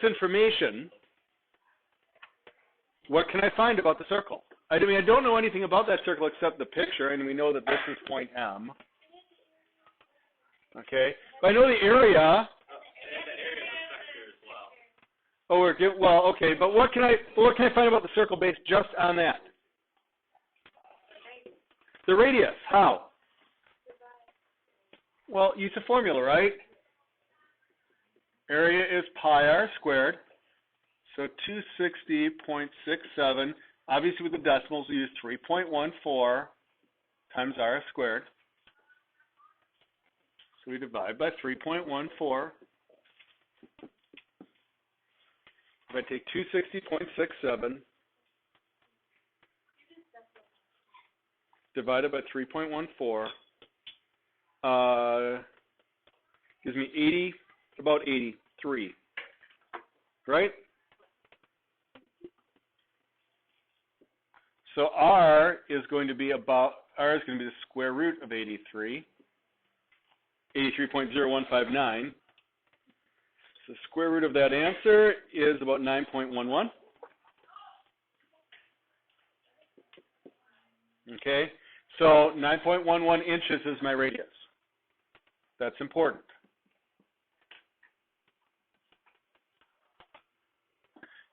information, what can I find about the circle? I mean, I don't know anything about that circle except the picture, and we know that this is point M. Okay, but I know the area. Oh, well, okay, but what can I find about the circle based just on that? The radius. How? Well, use a formula, right? Area is pi r squared. So 260.67. Obviously, with the decimals, we use 3.14 times r squared. So we divide by 3.14. If I take 260.67 divided by 3.14, gives me about 83, right? So R is going to be the square root of 83, 83.0159. So the square root of that answer is about 9.11. Okay, so 9.11 inches is my radius. That's important.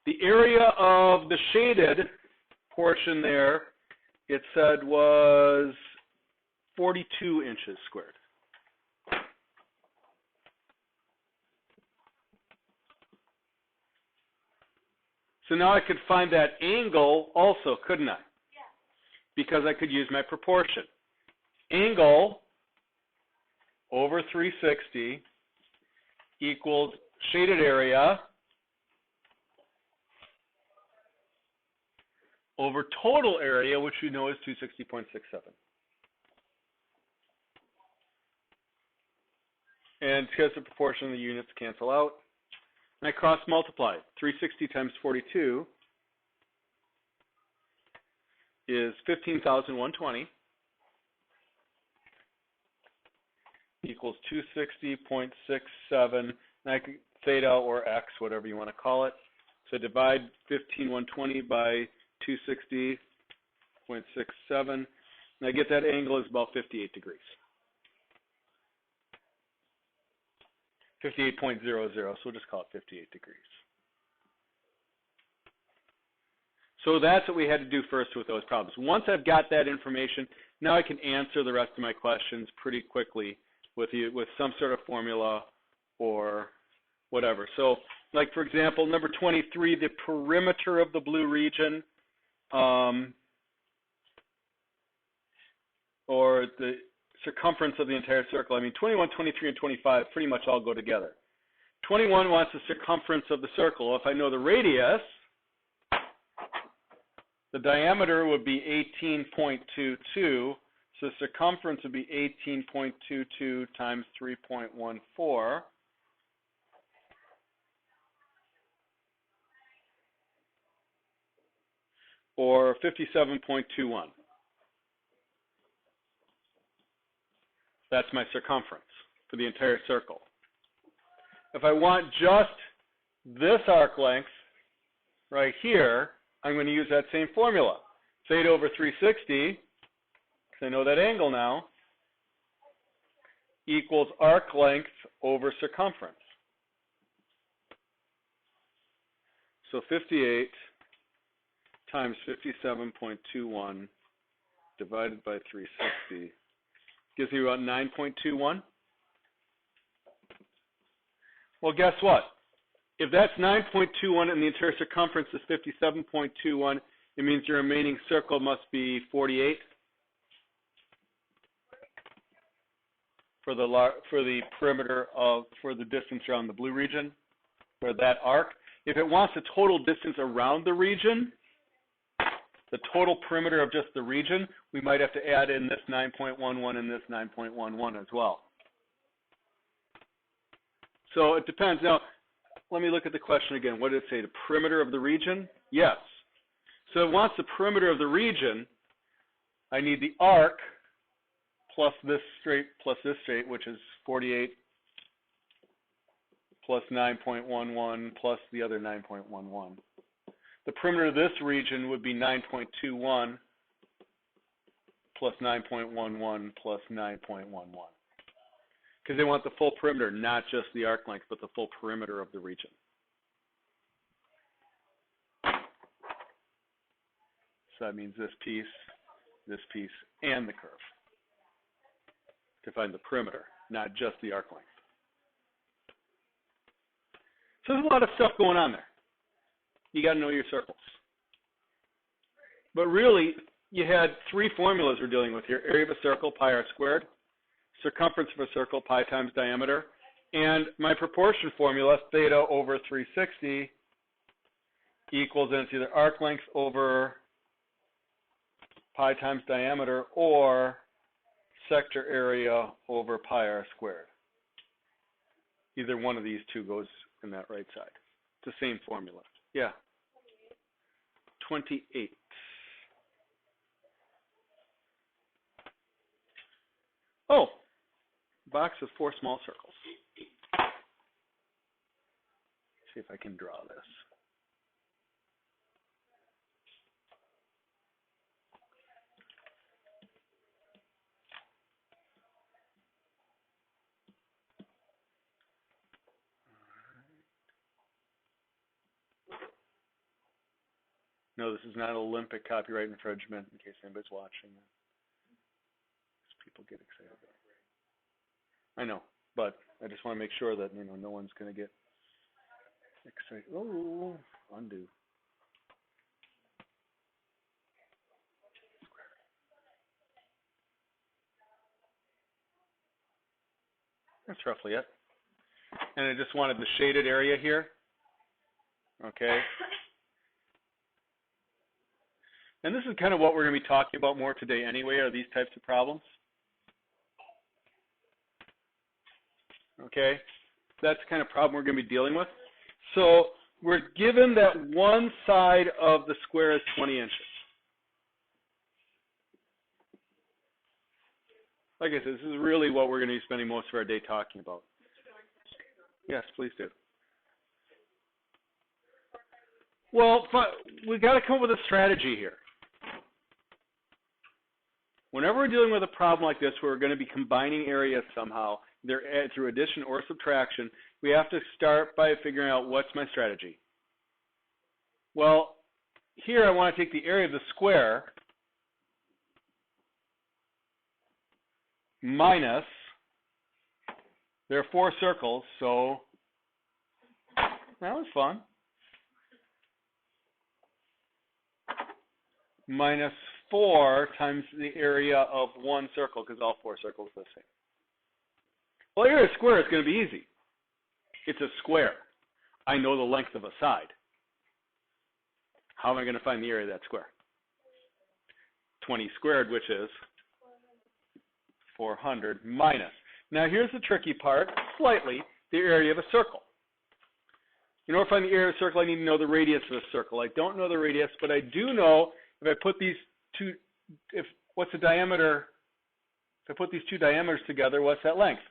The area of the shaded portion there, it said was 42 inches squared. So now I could find that angle also, couldn't I? Yeah. Because I could use my proportion. Angle over 360 equals shaded area over total area, which we know is 260.67. And because the proportion of the units cancel out, and I cross multiply. 360 times 42 is 15,120 equals 260.67, and I could theta or x, whatever you want to call it. So divide 15,120 by 260.67, and I get that angle is about 58 degrees. 58.00, so we'll just call it 58 degrees. So that's what we had to do first with those problems. Once I've got that information, now I can answer the rest of my questions pretty quickly with some sort of formula or whatever. So, like for example, number 23, the perimeter of the blue region, or the circumference of the entire circle. I mean, 21, 23, and 25 pretty much all go together. 21 wants the circumference of the circle. If I know the radius, the diameter would be 18.22, so the circumference would be 18.22 times 3.14. Or 57.21. That's my circumference for the entire circle. If I want just this arc length right here, I'm going to use that same formula. Theta over 360, because I know that angle now, equals arc length over circumference. So 58 times 57.21 divided by 360 gives me about 9.21. Well, guess what? If that's 9.21 and the entire circumference is 57.21, it means your remaining circle must be 48 for the perimeter for the distance around the blue region, for that arc. If it wants the total distance around the region, the total perimeter of just the region, we might have to add in this 9.11 and this 9.11 as well. So it depends. Now, let me look at the question again. What did it say? The perimeter of the region? Yes. So it wants the perimeter of the region. I need the arc plus this straight, which is 48 plus 9.11 plus the other 9.11. The perimeter of this region would be 9.21 plus 9.11 plus 9.11. Because they want the full perimeter, not just the arc length, but the full perimeter of the region. So that means this piece, and the curve to find the perimeter, not just the arc length. So there's a lot of stuff going on there. You got to know your circles. But really, you had three formulas we're dealing with here: area of a circle, pi r squared; circumference of a circle, pi times diameter; and my proportion formula, theta over 360 equals, and it's either arc length over pi times diameter or sector area over pi r squared. Either one of these two goes in that right side. It's the same formula. Yeah. 28. Oh, box with 4 small circles. See if I can draw this. No, this is not Olympic copyright infringement, in case anybody's watching. People get excited about it. I know, but I just want to make sure that, no one's going to get excited. Oh, undo. That's roughly it. And I just wanted the shaded area here. Okay. And this is kind of what we're going to be talking about more today anyway, are these types of problems. Okay, that's the kind of problem we're going to be dealing with. So we're given that one side of the square is 20 inches. Like I said, this is really what we're going to be spending most of our day talking about. Yes, please do. Well, we've got to come up with a strategy here. Whenever we're dealing with a problem like this where we're going to be combining areas somehow, either through addition or subtraction, we have to start by figuring out what's my strategy. Well, here I want to take the area of the square minus, there are 4 circles, so that was fun, minus 4 times the area of one circle, because all 4 circles are the same. Well, area of a square is going to be easy. It's a square. I know the length of a side. How am I going to find the area of that square? 20 squared, which is 400 minus. Now, here's the tricky part, slightly, the area of a circle. In order to find the area of a circle, I need to know the radius of a circle. I don't know the radius, but I do know if I put these two, what's the diameter? If I put these two diameters together, what's that length?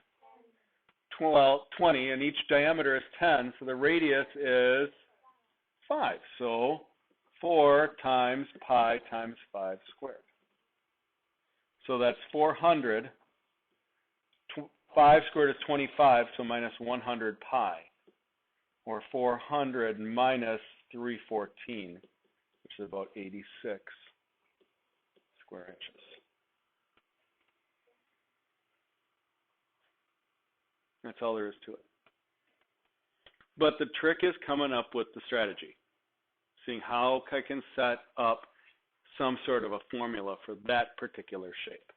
Well, 20, and each diameter is 10, so the radius is 5. So 4 times pi times 5 squared. So that's 400. 5 squared is 25, so minus 100 pi, or 400 minus 314, which is about 86 square inches. That's all there is to it. But the trick is coming up with the strategy, seeing how I can set up some sort of a formula for that particular shape.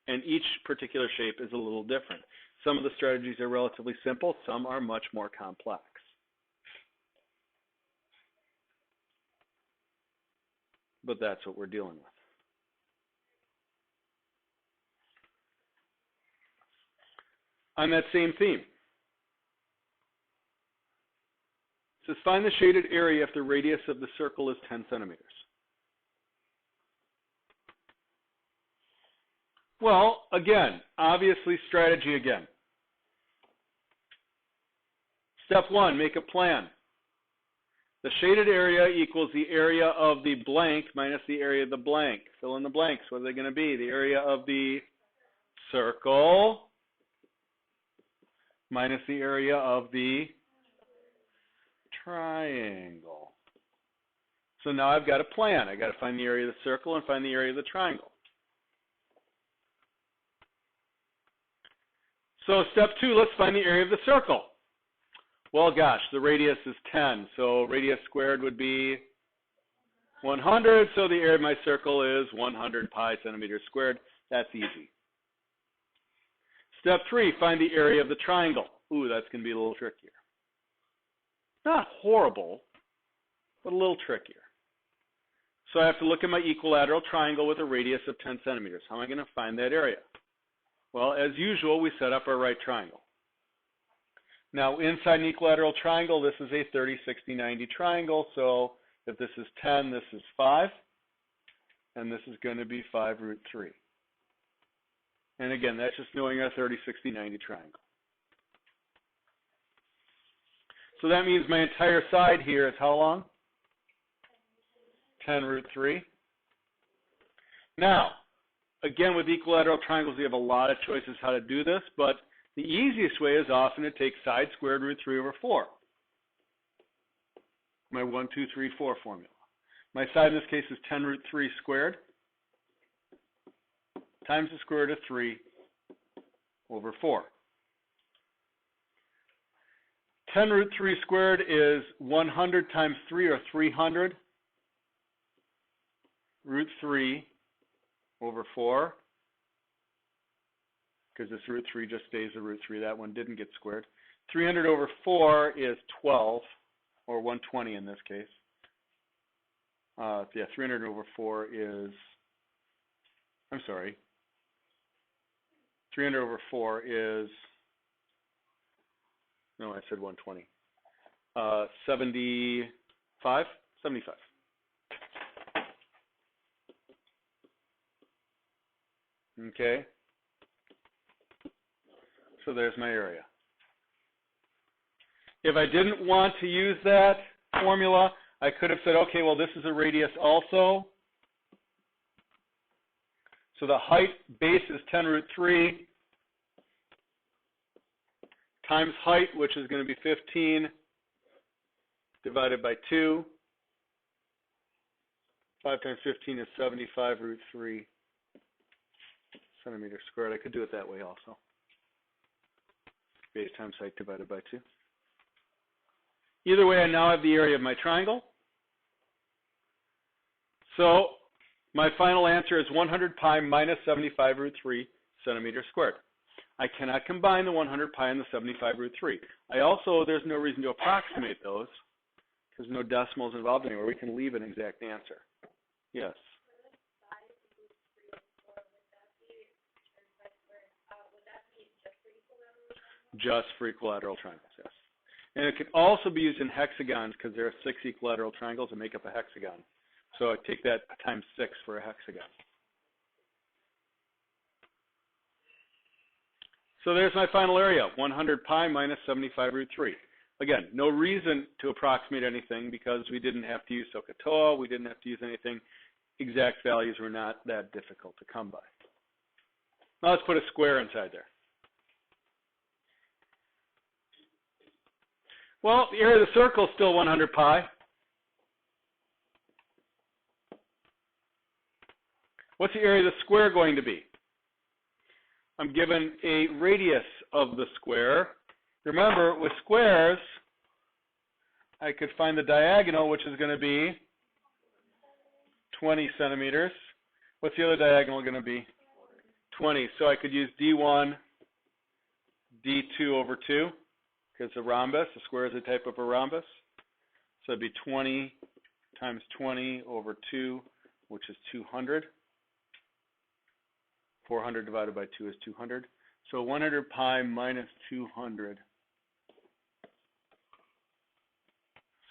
And each particular shape is a little different. Some of the strategies are relatively simple, some are much more complex. But that's what we're dealing with. On that same theme, it says find the shaded area if the radius of the circle is 10 centimeters. Well, again, obviously strategy again. Step 1, make a plan. The shaded area equals the area of the blank minus the area of the blank. Fill in the blanks. What are they going to be? The area of the circle minus the area of the triangle. So now I've got a plan. I've got to find the area of the circle and find the area of the triangle. So step 2, let's find the area of the circle. Well, gosh, the radius is 10, so radius squared would be 100, so the area of my circle is 100 pi centimeters squared. That's easy. Step 3, find the area of the triangle. Ooh, that's going to be a little trickier. Not horrible, but a little trickier. So I have to look at my equilateral triangle with a radius of 10 centimeters. How am I going to find that area? Well, as usual, we set up our right triangle. Now, inside an equilateral triangle, this is a 30, 60, 90 triangle. So if this is 10, this is 5. And this is going to be 5 root 3. And again, that's just knowing our 30, 60, 90 triangle. So that means my entire side here is how long? 10 root 3. Now, again, with equilateral triangles, we have a lot of choices how to do this, but the easiest way is often to take side squared root 3 over 4. My 1, 2, 3, 4 formula. My side in this case is 10 root 3 squared times the square root of 3 over 4. 10 root 3 squared is 100 times 3, or 300 root 3 over 4. Because this root 3 just stays a root 3. That one didn't get squared. 300 over 4 is 12, or 120 in this case. 300 over 4 is, 300 over 4 is, no, I said 120. 75? 75. Okay. So there's my area. If I didn't want to use that formula, I could have said, okay, well, this is a radius also. So the height base is 10 root 3 times height, which is going to be 15, divided by 2. 5 times 15 is 75 root 3 centimeters squared. I could do it that way also. Base times height divided by 2. Either way, I now have the area of my triangle. So my final answer is 100 pi minus 75 root 3 centimeters squared. I cannot combine the 100 pi and the 75 root 3. There's no reason to approximate those because no decimals involved anywhere. We can leave an exact answer. Yes. Just for equilateral triangles, yes. And it can also be used in hexagons because there are 6 equilateral triangles that make up a hexagon. So I take that times 6 for a hexagon. So there's my final area, 100 pi minus 75 root 3. Again, no reason to approximate anything because we didn't have to use SOHCAHTOA, we didn't have to use anything. Exact values were not that difficult to come by. Now let's put a square inside there. Well, the area of the circle is still 100 pi. What's the area of the square going to be? I'm given a radius of the square. Remember, with squares, I could find the diagonal, which is going to be 20 centimeters. What's the other diagonal going to be? 20. So I could use D1, D2 over 2. Because a rhombus, a square is a type of a rhombus. So it'd be 20 times 20 over 2, which is 200. 400 divided by 2 is 200. So 100 pi minus 200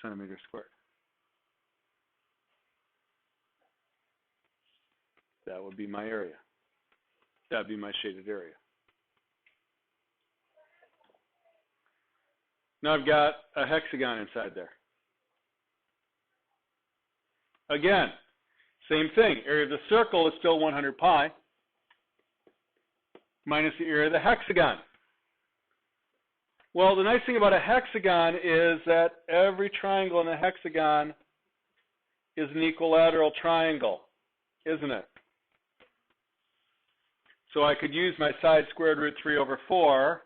centimeters squared. That would be my area. That would be my shaded area. Now I've got a hexagon inside there. Again, same thing. Area of the circle is still 100 pi minus the area of the hexagon. Well, the nice thing about a hexagon is that every triangle in a hexagon is an equilateral triangle, isn't it? So I could use my side squared root 3 over 4,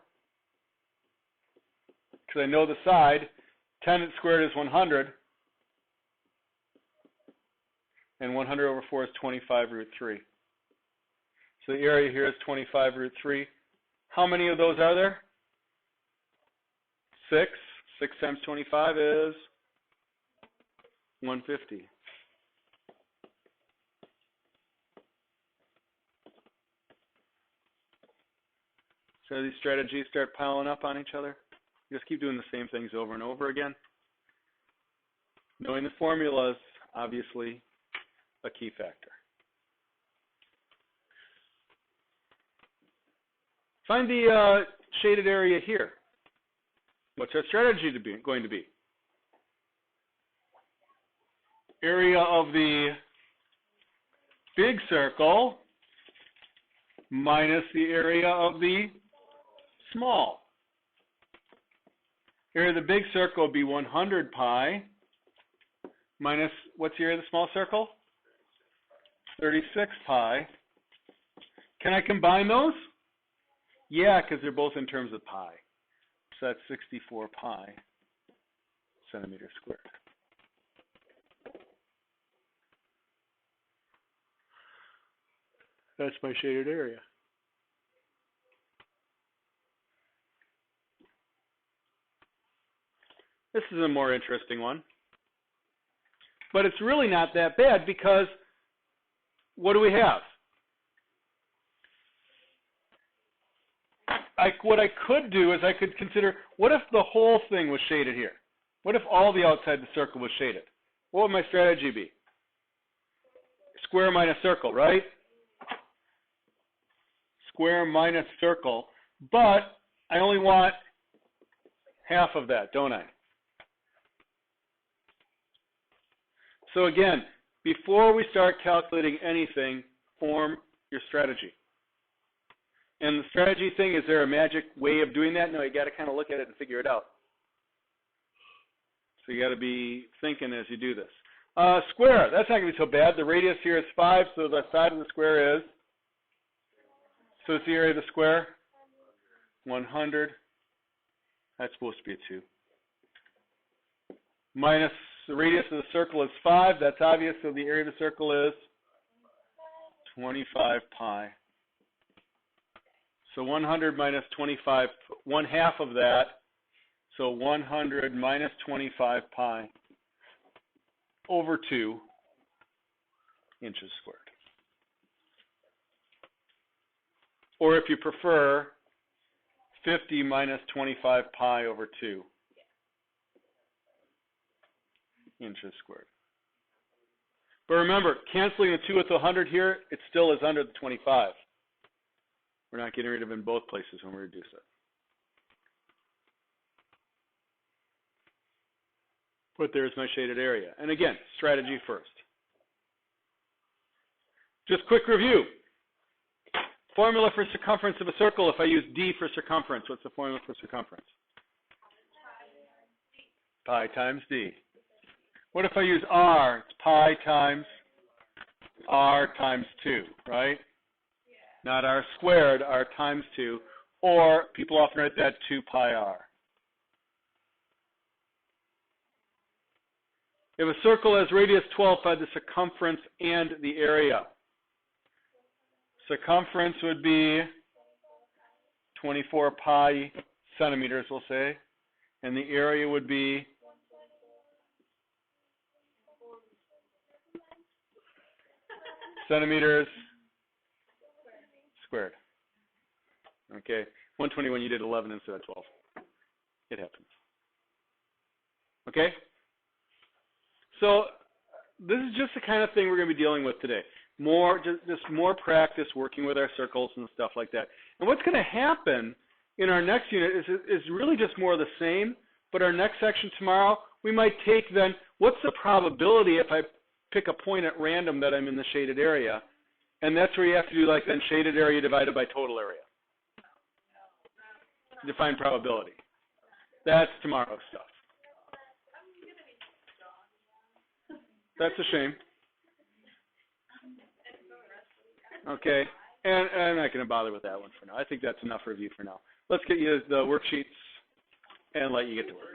because I know the side. 10 squared is 100, and 100 over 4 is 25 root 3. So the area here is 25 root 3. How many of those are there? 6. 6 times 25 is 150. So these strategies start piling up on each other. You just keep doing the same things over and over again. Knowing the formula is obviously a key factor. Find the shaded area here. What's our strategy going to be? Area of the big circle minus the area of the small. Area of the big circle would be 100 pi minus, what's the area of the small circle? 36 pi. Can I combine those? Yeah, because they're both in terms of pi. So that's 64 pi centimeters squared. That's my shaded area. This is a more interesting one. But it's really not that bad because what do we have? What I could do is I could consider, what if the whole thing was shaded here? What if all the outside the circle was shaded? What would my strategy be? Square minus circle, right? Square minus circle. But I only want half of that, don't I? So again, before we start calculating anything, form your strategy. And the strategy thing, is there a magic way of doing that? No, you got to kind of look at it and figure it out. So you got to be thinking as you do this. Square, that's not going to be so bad. The radius here is 5, so the side of the square is, so it's the area of the square, 100. That's supposed to be a 2. Minus the radius of the circle is 5. That's obvious, so the area of the circle is 25 pi. So 100 minus 25, 1/2 of that, so 100 minus 25 pi over 2 inches squared. Or if you prefer, 50 minus 25 pi over 2 inches squared. But remember, canceling the 2 with the 100 here, it still is under the 25. We're not getting rid of it in both places when we reduce it. But there's my shaded area. And again, strategy first. Just quick review. Formula for circumference of a circle, if I use D for circumference, what's the formula for circumference? Pi times D. What if I use R? It's pi times R times 2, right? Not R squared, R times 2, or people often write that 2 pi R. If a circle has radius 12, find the circumference and the area. Circumference would be 24 pi centimeters, we'll say, and the area would be centimeters squared. Okay, 121, you did 11 instead of 12. It happens. Okay? So this is just the kind of thing we're going to be dealing with today. Just more practice working with our circles and stuff like that. And what's going to happen in our next unit is really just more of the same, But our next section tomorrow, we might take then, what's the probability if I pick a point at random that I'm in the shaded area? And that's where you have to do like then shaded area divided by total area. Define probability. That's tomorrow's stuff. That's a shame. Okay, and I'm not going to bother with that one for now. I think that's enough review for now. Let's get you the worksheets and let you get to work.